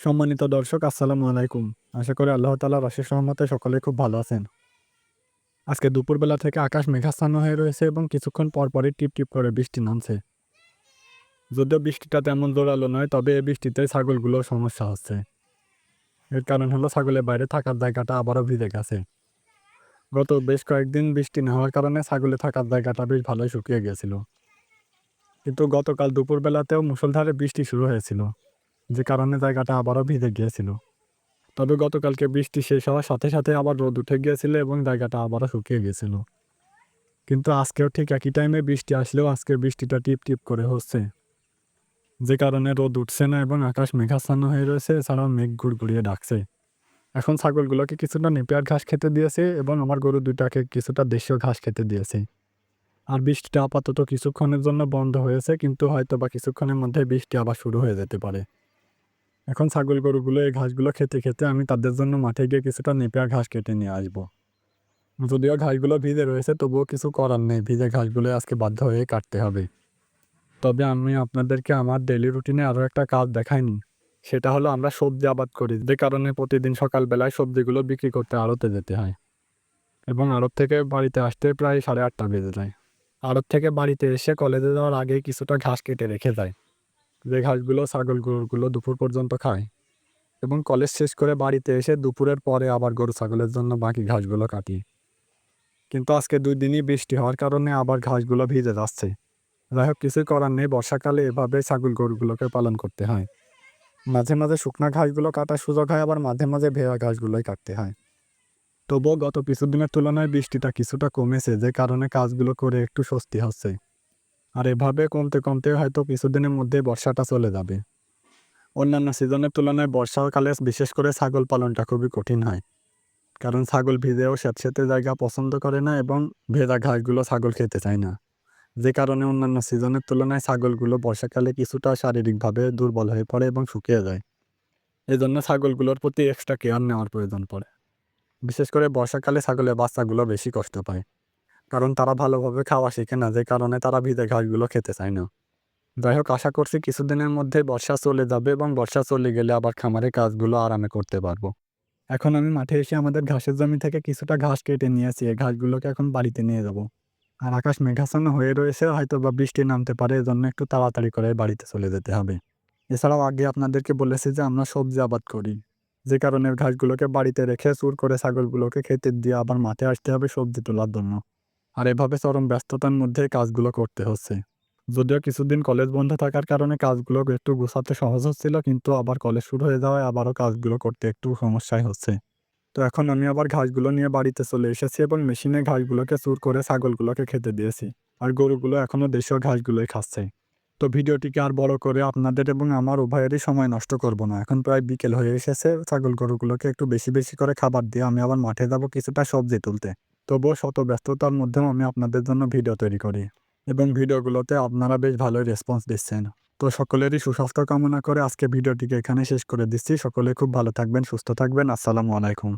সম্মানিত দর্শক আসসালামু আলাইকুম। আশা করি আল্লাহ তাআলার অশেষ রহমতে সকলে খুব ভালো আছেন। আজকে দুপুরবেলা থেকে আকাশ মেঘাচ্ছন্ন হয়ে রয়েছে এবং কিছুক্ষণ পরপরই টিপ টিপ করে বৃষ্টি নামছে। যদিও বৃষ্টিটা তেমন জোরালো নয়, তবে এই বৃষ্টিতে ছাগলগুলোর সমস্যা হচ্ছে। এর কারণ হলো ছাগলের বাইরে থাকার জায়গাটা আবারও ভিজে গেছে। গত বেশ কয়েকদিন বৃষ্টি না হওয়ার কারণে ছাগলের থাকার জায়গাটা বেশ ভালোই শুকিয়ে গিয়েছিল। কিন্তু গতকাল দুপুরবেলাতেও মুষলধারে বৃষ্টি শুরু হয়েছিল, যে কারণে জায়গাটা আবারও ভিজে গিয়েছিল। তবে গতকালকে বৃষ্টি শেষ হওয়ার সাথে সাথে আবার রোদ উঠে গিয়েছিল এবং জায়গাটা আবারও শুকিয়ে গিয়েছিল। কিন্তু আজকেও ঠিক একই টাইমে বৃষ্টি আসলেও আজকের বৃষ্টিটা টিপ টিপ করে হচ্ছে, যে কারণে রোদ উঠছে না এবং আকাশ মেঘাচ্ছন্ন হয়ে রয়েছে, এছাড়াও মেঘ ঘুরঘুরিয়ে ডাকছে। এখন ছাগলগুলোকে কিছুটা নেপিয়ার ঘাস খেতে দিয়েছে এবং আমার গরু দুটাকে কিছুটা দেশীয় ঘাস খেতে দিয়েছে। আর বৃষ্টিটা আপাতত কিছুক্ষণের জন্য বন্ধ হয়েছে, কিন্তু হয়তো বা কিছুক্ষণের মধ্যে বৃষ্টি আবার শুরু হয়ে যেতে পারে। এখন ছাগল গরুগুলো এই ঘাসগুলো খেতে খেতে আমি তাদের জন্য মাঠে গিয়ে কিছুটা নেপিয়ার ঘাস কেটে নিয়ে আসবো। যদিও ঘাসগুলো ভিজে রয়েছে, তবুও কিছু করার নেই, ভিজে ঘাসগুলো আজকে বাধ্য হয়ে কাটতে হবে। তবে আমি আপনাদেরকে আমার ডেইলি রুটিনে আরও একটা কাজ দেখাইনি। সেটা হলো আমরা সবজি আবাদ করি, যে কারণে প্রতিদিন সকালবেলায় সবজিগুলো বিক্রি করতে আড়তে যেতে হয় এবং আড়ত থেকে বাড়িতে আসতে প্রায় 8:30 বেজে যায়। আড়ত থেকে বাড়িতে এসে কলেজে যাওয়ার আগেই কিছুটা ঘাস কেটে রেখে যায়, যে ঘাসগুলো ছাগল গরুগুলো দুপুর পর্যন্ত খায়। এবং কলেজ শেষ করে বাড়িতে এসে দুপুরের পরে আবার গরু ছাগলের জন্য বাকি ঘাসগুলো কাটি। কিন্তু আজকে 2 দিনই বৃষ্টি হওয়ার কারণে আবার ঘাসগুলো ভিজে যাচ্ছে। যাই হোক, কিছুই করার নেই, বর্ষাকালে এভাবে ছাগল গরুগুলোকে পালন করতে হয়। মাঝে মাঝে শুকনা ঘাসগুলো কাটার সুযোগ হয়, আবার মাঝে মাঝে ভেজা ঘাসগুলোই কাটতে হয়। তবুও গত কিছুদিনের তুলনায় বৃষ্টিটা কিছুটা কমেছে, যে কারণে কাজগুলো করে একটু স্বস্তি হচ্ছে। আর এভাবে কমতে কমতে হয়তো কিছুদিনের মধ্যে বর্ষাটা চলে যাবে। অন্যান্য সিজনের তুলনায় বর্ষাকালে বিশেষ করে ছাগল পালনটা খুবই কঠিন হয়, কারণ ছাগল ভিজেও স্যাঁতসেঁতে জায়গা পছন্দ করে না এবং ভেজা ঘাসগুলো ছাগল খেতে চায় না। যে কারণে অন্যান্য সিজনের তুলনায় ছাগলগুলো বর্ষাকালে কিছুটা শারীরিকভাবে দুর্বল হয়ে পড়ে এবং শুকিয়ে যায়। এজন্য ছাগলগুলোর প্রতি এক্সট্রা কেয়ার নেওয়ার প্রয়োজন পড়ে। বিশেষ করে বর্ষাকালে ছাগলের বাচ্চাগুলো বেশি কষ্ট পায়, কারণ তারা ভালোভাবে খাওয়া শেখে না, যে কারণে তারা ভিজে ঘাসগুলো খেতে চায় না। যাই হোক, আশা করছি কিছুদিনের মধ্যে বর্ষা চলে যাবে এবং বর্ষা চলে গেলে আবার খামারের কাজগুলো আরামে করতে পারবো। এখন আমি মাঠে এসে আমাদের ঘাসের জমি থেকে কিছুটা ঘাস কেটে নিয়েছি, এই ঘাসগুলোকে এখন বাড়িতে নিয়ে যাব। আর আকাশ মেঘাচ্ছন্ন হয়ে রয়েছে, হয়তো বা বৃষ্টি নামতে পারে, এজন্য একটু তাড়াতাড়ি করে বাড়িতে চলে যেতে হবে। এছাড়াও আগে আপনাদেরকে বলেছি যে আমরা সবজি আবাদ করি, যে কারণে ঘাসগুলোকে বাড়িতে রেখে চুর করে ছাগলগুলোকে খেতে দিয়ে আবার মাঠে আসতে হবে সবজি তোলার জন্য। আর এভাবে চরম ব্যস্ততার মধ্যে কাজগুলো করতে হচ্ছে। যদিও কিছুদিন কলেজ বন্ধ থাকার কারণে কাজগুলো একটু গোছাতে সহজ হচ্ছিল, কিন্তু আবার কলেজ শুরু হয়ে যাওয়ায় আবারও কাজগুলো করতে একটু সমস্যাই হচ্ছে। তো এখন আমি আবার ঘাসগুলো নিয়ে বাড়িতে চলে এসেছি এবং মেশিনে ঘাসগুলোকে চুর করে ছাগলগুলোকে খেতে দিয়েছি। আর গরুগুলো এখনও দেশীয় ঘাসগুলোই খাচ্ছে। তো ভিডিওটিকে আর বড় করে আপনাদের এবং আমার উভয়েরই সময় নষ্ট করব না। এখন প্রায় বিকেল হয়ে এসেছে, ছাগল গরুগুলোকে একটু বেশি বেশি করে খাবার দিয়ে আমি আবার মাঠে যাব কিছুটা সবজি তুলতে। তবুও শত ব্যস্ততার মধ্যেও আমি আপনাদের জন্য ভিডিও তৈরি করি এবং ভিডিওগুলোতে আপনারা বেশ ভালোই রেসপন্স দিচ্ছেন। তো সকলেরই সুস্বাস্থ্য কামনা করে আজকে ভিডিওটিকে এখানে শেষ করে দিচ্ছি। সকলে খুব ভালো থাকবেন, সুস্থ থাকবেন। আসসালামু আলাইকুম।